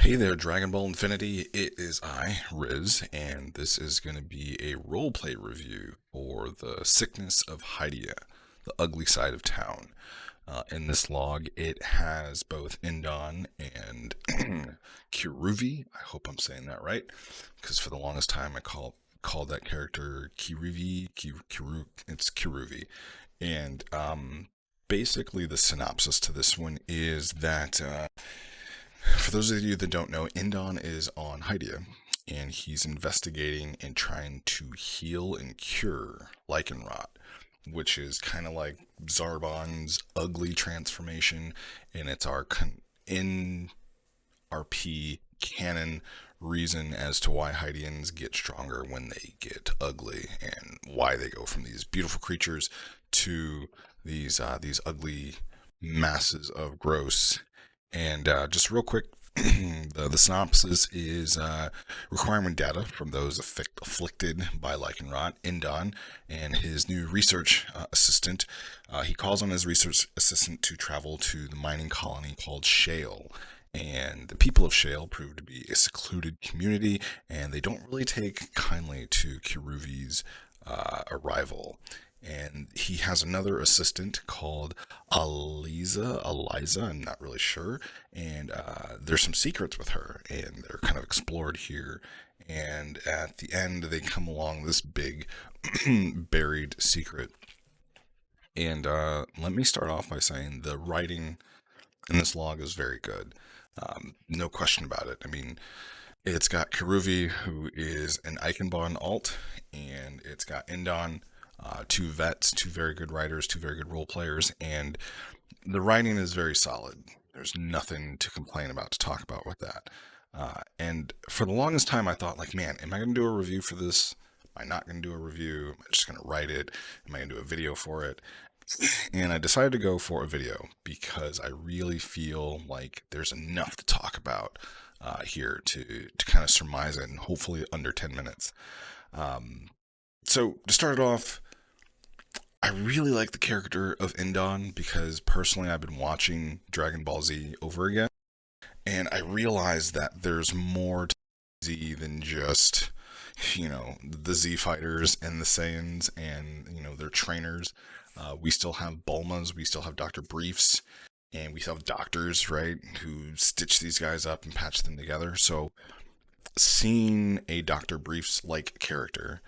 Hey there, Dragon Ball Infinity. It is I, Riz, and this is going to be a roleplay review for The Sickness of Hydia, the ugly side of town. In this log, it has both Indon and Kiruvi. I hope I'm saying that right, because for the longest time I called that character Kiruvi. It's Kiruvi, and basically the synopsis to this one is that. For those of you that don't know, Indon is on Hydia, and he's investigating and trying to heal and cure lichen rot, which is kind of like Zarbon's ugly transformation, and it's our in RP canon reason as to why Hydians get stronger when they get ugly, and why they go from these beautiful creatures to these ugly masses of gross. And just real quick, the synopsis is requirement data from those afflicted by lichen rot. Indon and his new research assistant. He calls on his research assistant to travel to the mining colony called Shale. And the people of Shale prove to be a secluded community, and they don't really take kindly to Kiruvi's arrival. And he has another assistant called Eliza, I'm not really sure. And there's some secrets with her, and they're kind of explored here. And at the end, they come along this big buried secret. And let me start off by saying the writing in this log is very good. No question about it. I mean, it's got Kiruvi, who is an Eichenbahn alt, and it's got Indon, two vets, two very good writers, two very good role players, and the writing is very solid. There's nothing to complain about, to talk about with that. And for the longest time, I thought, like, man, am I going to do a review for this? Am I not going to do a review? Am I just going to write it? Am I going to do a video for it? And I decided to go for a video because I really feel like there's enough to talk about here to kind of surmise it, and hopefully under 10 minutes. So to start it off, I really like the character of Indon because personally I've been watching Dragon Ball Z over again, and I realized that there's more to Z than just, the Z fighters and the Saiyans and, their trainers. We still have Bulmas, we still have Dr. Briefs, and we still have doctors, right, who stitch these guys up and patch them together. So seeing a Dr. Briefs like character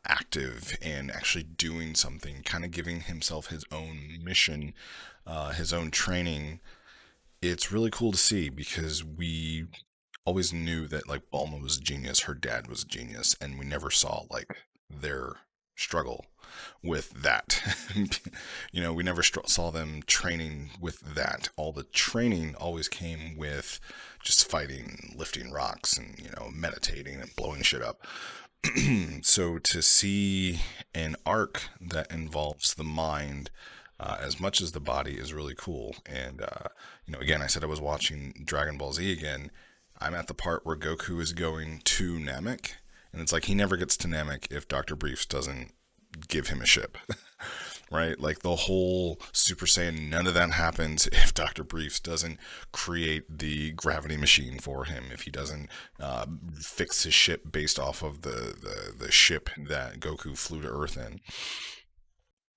active and actually doing something, kind of giving himself his own mission, his own training, it's really cool to see because we always knew that like Bulma was a genius, her dad was a genius, and we never saw like their struggle with that. We never saw them training with that. All the training always came with just fighting, lifting rocks, and meditating and blowing shit up. So to see an arc that involves the mind as much as the body is really cool. And again, I said I was watching Dragon Ball Z again. I'm at the part where Goku is going to Namek, and it's like he never gets to Namek if Dr. Briefs doesn't give him a ship. Right? Like the whole Super Saiyan, none of that happens if Dr. Briefs doesn't create the gravity machine for him, if he doesn't fix his ship based off of the ship that Goku flew to Earth in.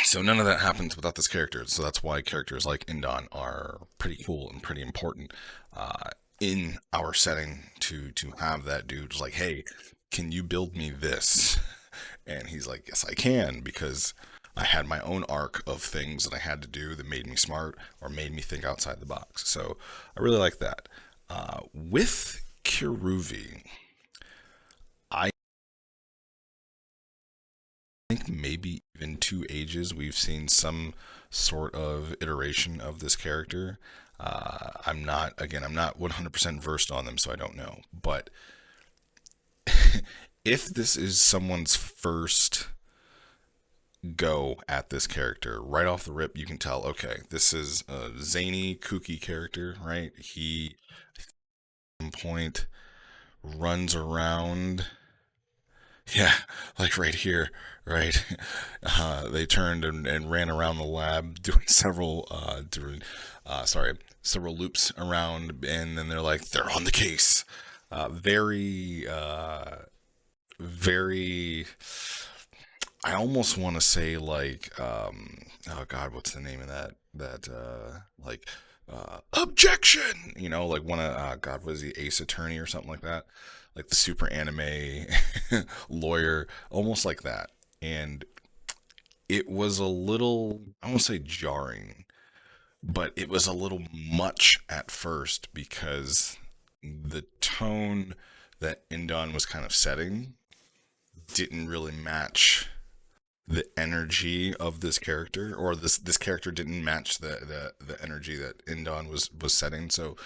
So none of that happens without this character. So that's why characters like Indon are pretty cool and pretty important in our setting to have that dude just like, hey, can you build me this? And he's like, yes, I can, because I had my own arc of things that I had to do that made me smart or made me think outside the box. So I really like that. With Kiruvi, I think maybe even 2 ages we've seen some sort of iteration of this character. I'm not 100% versed on them, so I don't know. But if this is someone's first go at this character, right off the rip, you can tell, okay, this is a zany, kooky character, right? He, at some point, runs around Yeah, like right here, right? They turned and ran around the lab doing several loops around, and then they're like, they're on the case. Very, very. I almost want to say like, oh God, what's the name of that objection? Like one of God, was he Ace Attorney or something like that? Like the super anime lawyer, almost like that. And it was a little, I won't say jarring, but it was a little much at first because the tone that Indon was kind of setting didn't really match the energy of this character, or this character didn't match the energy that Indon was setting. So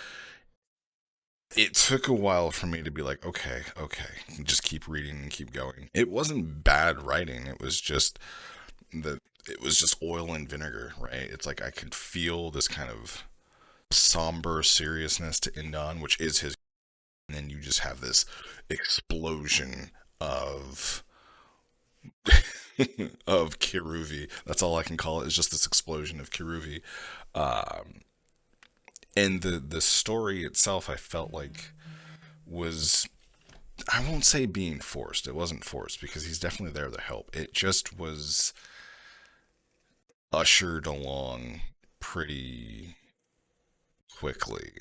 it took a while for me to be like, okay, okay, just keep reading and keep going. It wasn't bad writing. The it was just oil and vinegar, right? It's like I could feel this kind of somber seriousness to Indon, which is his, and then you just have this explosion of of Kiruvi. That's all I can call it. Is just this explosion of Kiruvi. Um, and the story itself, I felt like was, I won't say being forced. It wasn't forced because he's definitely there to help. It just was ushered along pretty quickly,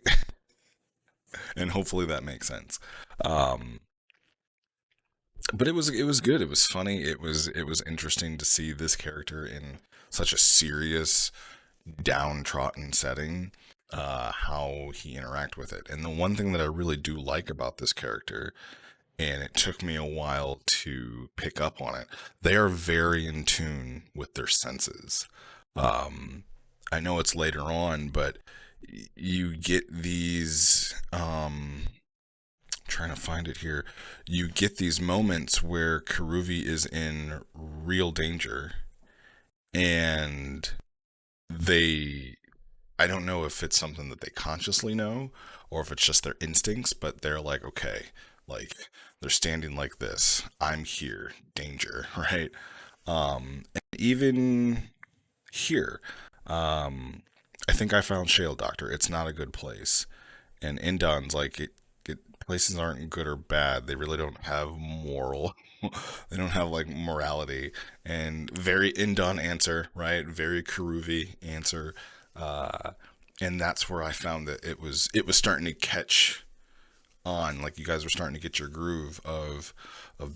and hopefully that makes sense. Um, but it was good. It was funny. It was interesting to see this character in such a serious, downtrodden setting, how he interact with it. And the one thing that I really do like about this character, and it took me a while to pick up on it, they are very in tune with their senses. Um, I know it's later on, but you get these. Trying to find it here. You get these moments where Karuvi is in real danger, and they, I don't know if it's something that they consciously know or if it's just their instincts, but they're like, okay, like they're standing like this. I'm here, danger, right? And even here, um, I think I found Shale Doctor. It's not a good place, and Indon's like places aren't good or bad. They really don't have moral. They don't have like morality. And very Indon answer, right? Very Karuvi answer. Uh, and that's where I found that it was starting to catch on. Like you guys were starting to get your groove of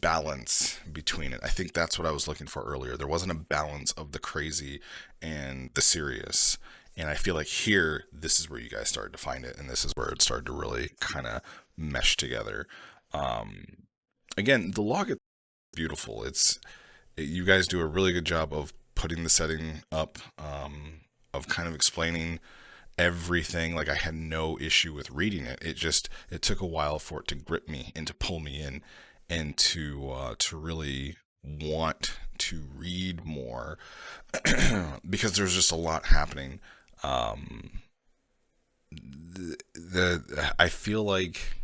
balance between it. I think that's what I was looking for earlier. There wasn't a balance of the crazy and the serious. And I feel like here, this is where you guys started to find it, and this is where it started to really kind of mesh together. Um, Again, the log is beautiful. You guys do a really good job of putting the setting up, of kind of explaining everything. Like I had no issue with reading it. It took a while for it to grip me and to pull me in, and to really want to read more because there's just a lot happening. Um, I feel like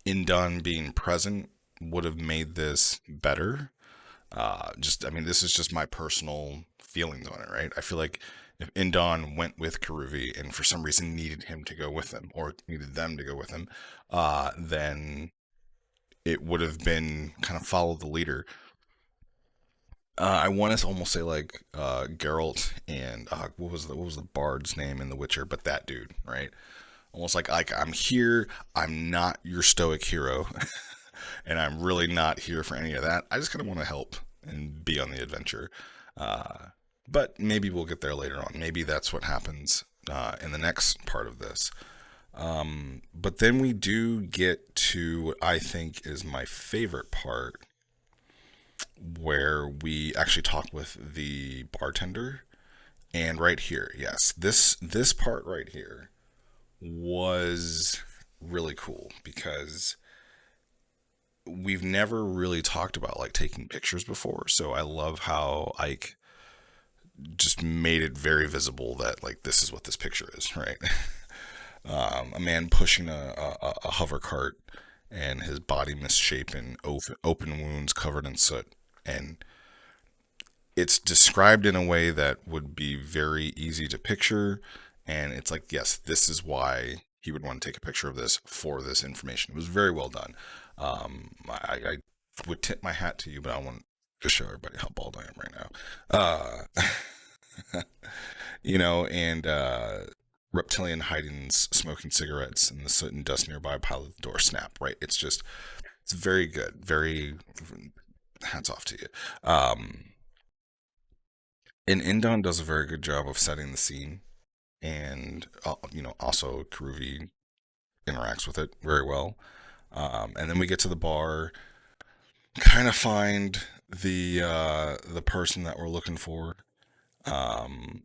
Indon being present would have made this better. I mean, this is just my personal feelings on it, right? I feel like if Indon went with Karuvi and for some reason needed him to go with him or needed them to go with him, then it would have been kind of follow the leader. I want to almost say like Geralt and what was the bard's name in The Witcher, but that dude, right? Almost like I'm here. I'm not your stoic hero, and I'm really not here for any of that. I just kind of want to help and be on the adventure. Uh, but maybe we'll get there later on. Maybe that's what happens in the next part of this. But then we do get to what I think is my favorite part, where we actually talk with the bartender. And right here, yes, this part right here was really cool because we've never really talked about like taking pictures before. So I love how Ike just made it very visible that like this is what this picture is, right? A man pushing a hover cart, and his body misshapen, open wounds covered in soot. And it's described in a way that would be very easy to picture. And it's like, yes, this is why he would want to take a picture of this for this information. It was very well done. I would tip my hat to you, but I want to show everybody how bald I am right now. And reptilian hidings, smoking cigarettes, and the soot and dust nearby pile of the door snap, right? It's very good. Very, hats off to you. And Indon does a very good job of setting the scene, and also Kiruvi interacts with it very well. And then we get to the bar, kind of find the person that we're looking for. Um,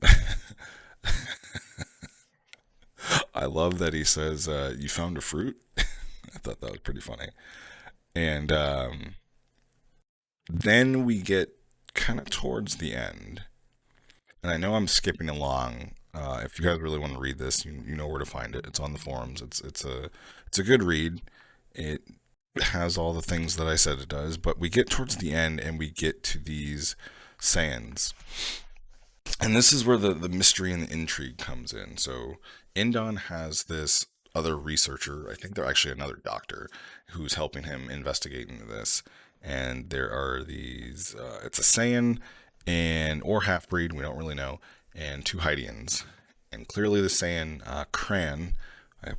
I love that he says, "You found a fruit." I thought that was pretty funny. And then we get kind of towards the end, and I know I'm skipping along. If you guys really want to read this, you know where to find it. It's on the forums. It's a good read. It has all the things that I said it does, but we get towards the end and we get to these sands. And this is where the mystery and the intrigue comes in. So Indon has this other researcher, I think they're actually another doctor, who's helping him investigate into this. And there are these, it's a Saiyan and or half breed, we don't really know, and two Hydians. And clearly the Saiyan Cran,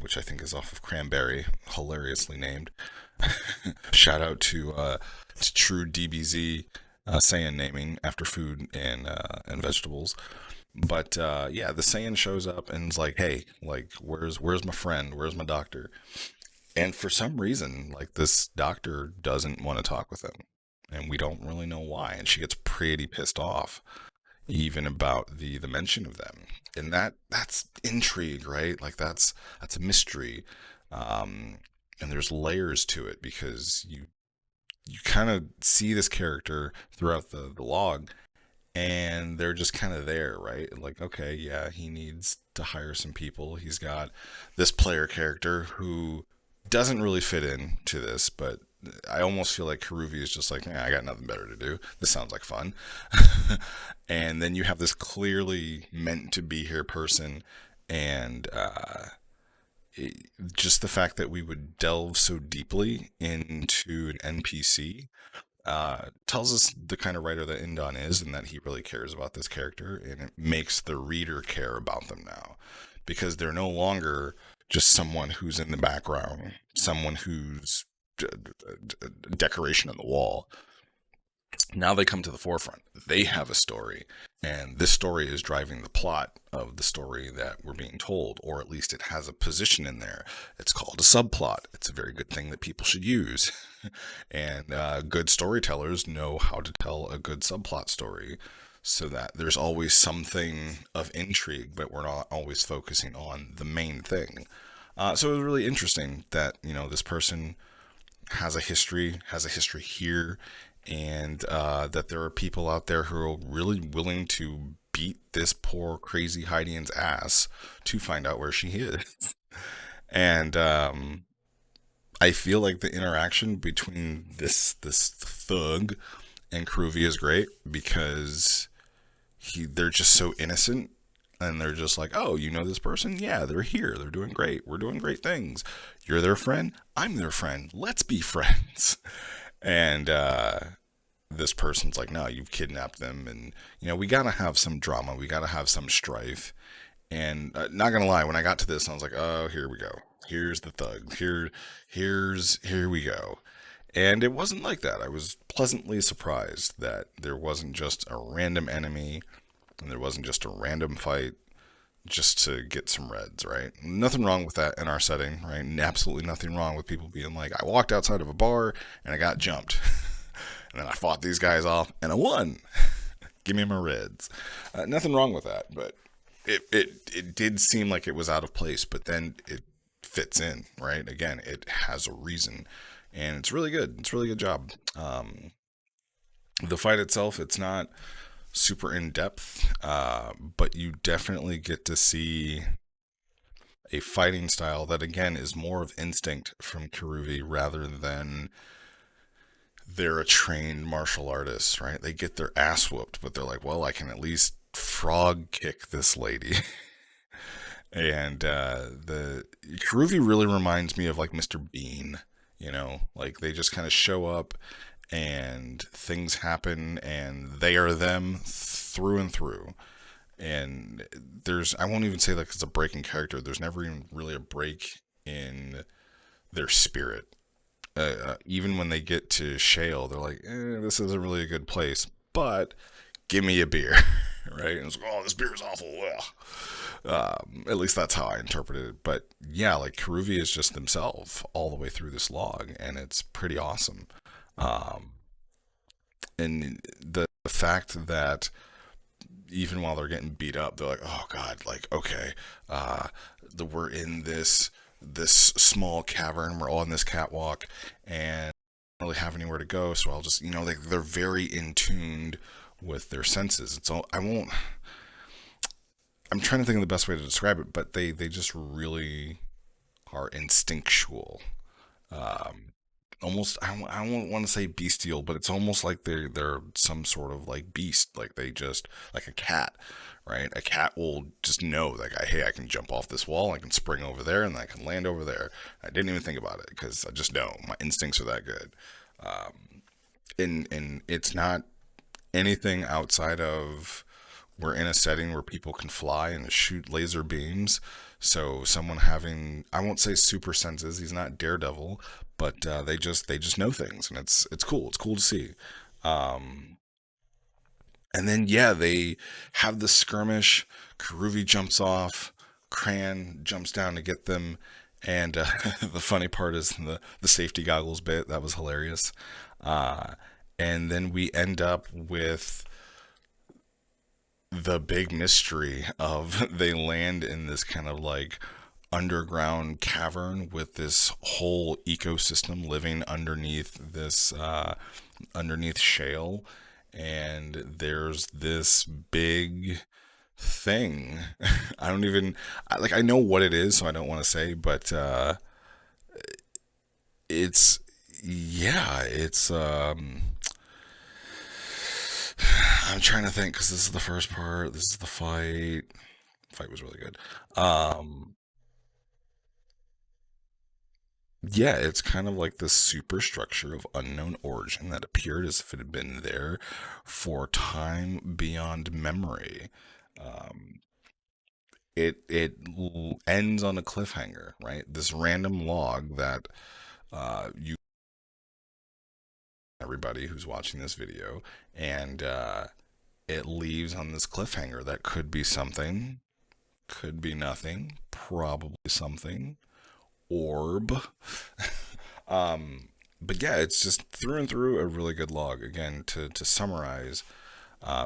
which I think is off of Cranberry, hilariously named. Shout out to True DBZ Saiyan naming after food and vegetables. But yeah, the Saiyan shows up and is like, "Hey, like, where's my friend? Where's my doctor?" And for some reason, like this doctor doesn't want to talk with him, and we don't really know why. And she gets pretty pissed off, even about the mention of them. And that's intrigue, right? Like that's a mystery, and there's layers to it because you kind of see this character throughout the log, and they're just kind of there, right? Like, okay, yeah, he needs to hire some people. He's got this player character who doesn't really fit in to this, but I almost feel like Kiruvi is just like, I got nothing better to do. This sounds like fun. And then you have this clearly meant to be here person, and just the fact that we would delve so deeply into an NPC tells us the kind of writer that Indon is, and that he really cares about this character, and it makes the reader care about them now, because they're no longer just someone who's in the background, someone who's decoration on the wall. Now they come to the forefront. They have a story, and this story is driving the plot of the story that we're being told, or at least it has a position in there. It's called a subplot. It's a very good thing that people should use. And good storytellers know how to tell a good subplot story, so that there's always something of intrigue, but we're not always focusing on the main thing. So it was really interesting that, this person has a history here, and that there are people out there who are really willing to beat this poor crazy Hydian's ass to find out where she is. And I feel like the interaction between this thug and Kiruvi is great, because they're just so innocent, and they're just like, "Oh, you know this person? Yeah, they're here. They're doing great. We're doing great things. You're their friend. I'm their friend. Let's be friends." And this person's like, "No, you've kidnapped them, and we gotta have some drama. We gotta have some strife." And not gonna lie, when I got to this, I was like, "Oh, here we go. Here's the thug. Here we go." And it wasn't like that. I was pleasantly surprised that there wasn't just a random enemy, and there wasn't just a random fight just to get some reds, right? Nothing wrong with that in our setting, right? And absolutely nothing wrong with people being like, "I walked outside of a bar and I got jumped. And then I fought these guys off and I won. Give me my reds." Nothing wrong with that, but it did seem like it was out of place, but then it fits in, right? Again, it has a reason, and it's really good. It's a really good job. The fight itself, it's not super in depth, but you definitely get to see a fighting style that again is more of instinct from Kiruvi rather than they're a trained martial artist, right? They get their ass whooped, but they're like, well, I can at least frog kick this lady. And the Kiruvi really reminds me of like Mr. Bean, like they just kind of show up and things happen and they are them through and through. And I won't even say like it's a break in character. There's never even really a break in their spirit. Even when they get to Shale, they're like, this isn't really a good place, but give me a beer, right? And it's like, oh, this beer is awful. At least that's how I interpreted it. But yeah, like Karuvi is just themselves all the way through this log, and it's pretty awesome. Um, and the fact that even while they're getting beat up, they're like, oh god, like okay, we're in this small cavern, we're all in this catwalk, and don't really have anywhere to go, so I'll just they're very in tuned with their senses. It's all I won't. I'm trying to think of the best way to describe it, but they just really are instinctual. Um, Almost I won't want to say bestial, but it's almost like they're some sort of like beast, like they just like a cat, right? A cat will just know like hey, I can jump off this wall, I can spring over there, and I can land over there. I didn't even think about it because I just know my instincts are that good. And it's not anything outside of we're in a setting where people can fly and shoot laser beams. So someone having, I won't say super senses, he's not Daredevil, but they just know things, and it's cool. It's cool to see. Um, and then yeah, they have the skirmish. Karuvi jumps off. Cran jumps down to get them. And the funny part is the safety goggles bit. That was hilarious. Uh, and then we end up with the big mystery of they land in this kind of like underground cavern with this whole ecosystem living underneath shale, and there's this big thing. I don't even like I know what it is, so I don't want to say, but it's yeah, it's I'm trying to think because this is the first part. This is the fight. Fight was really good. Um, yeah, it's kind of like this superstructure of unknown origin that appeared as if it had been there for time beyond memory. Um, it ends on a cliffhanger, right? This random log that you everybody who's watching this video, and it leaves on this cliffhanger that could be something, could be nothing, probably something. Orb. But yeah, it's just through and through a really good log. Again, to summarize,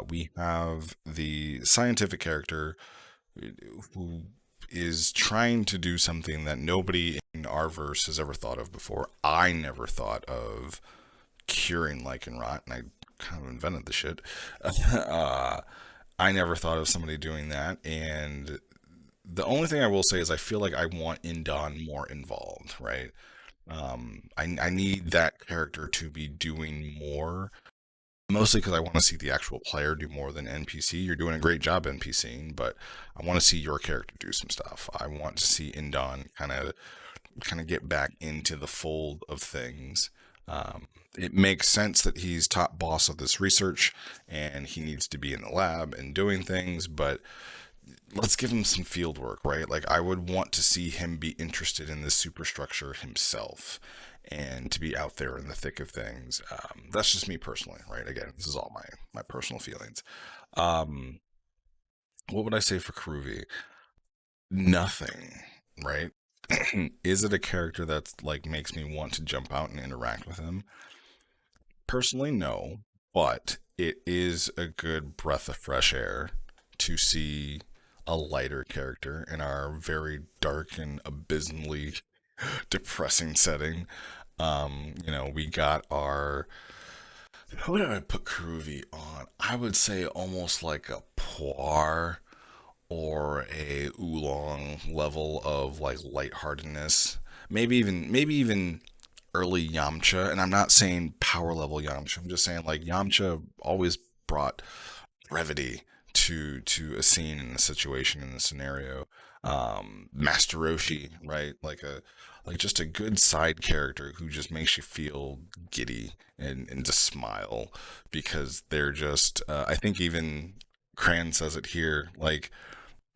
we have the scientific character who is trying to do something that nobody in our verse has ever thought of before. I never thought of curing lichen rot, and I kind of invented the shit. I never thought of somebody doing that, and the only thing I will say is I feel like I want Indon more involved, right? I need that character to be doing more, mostly because I want to see the actual player do more than NPC. You're doing a great job NPCing, but I want to see your character do some stuff. I want to see Indon kind of get back into the fold of things. It makes sense that he's top boss of this research and he needs to be in the lab and doing things, but let's give him some field work, right? Like I would want to see him be interested in this superstructure himself and to be out there in the thick of things. That's just me personally, right? Again, this is all my personal feelings. Um, what would I say for Karuvi? Nothing, right? Is it a character that's like makes me want to jump out and interact with him? Personally, no, but it is a good breath of fresh air to see a lighter character in our very dark and abysmally depressing setting. We got our. What did I put Karuvi on? I would say almost like a poir or a oolong level of like lightheartedness. Maybe even early Yamcha, and I'm not saying power level Yamcha. I'm just saying like Yamcha always brought brevity to a scene and a situation and a scenario. Master Roshi, right? Like just a good side character who just makes you feel giddy and just smile because they're just I think even Cran says it here, like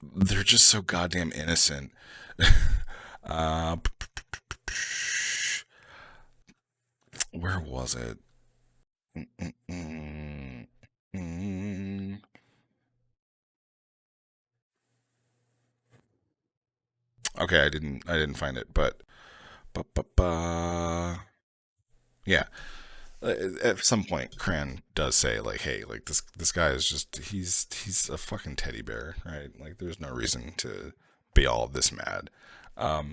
they're just so goddamn innocent. uh, where was it? Mm-mm-mm. Mm. Okay, I didn't find it, but yeah. At some point, Cran does say like, "Hey, like this guy is just he's a fucking teddy bear, right? Like, there's no reason to be all this mad."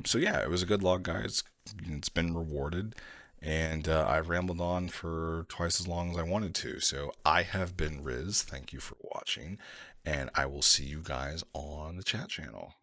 So yeah, it was a good log, guys. It's been rewarded, and I've rambled on for twice as long as I wanted to. So I have been Riz. Thank you for watching, and I will see you guys on the chat channel.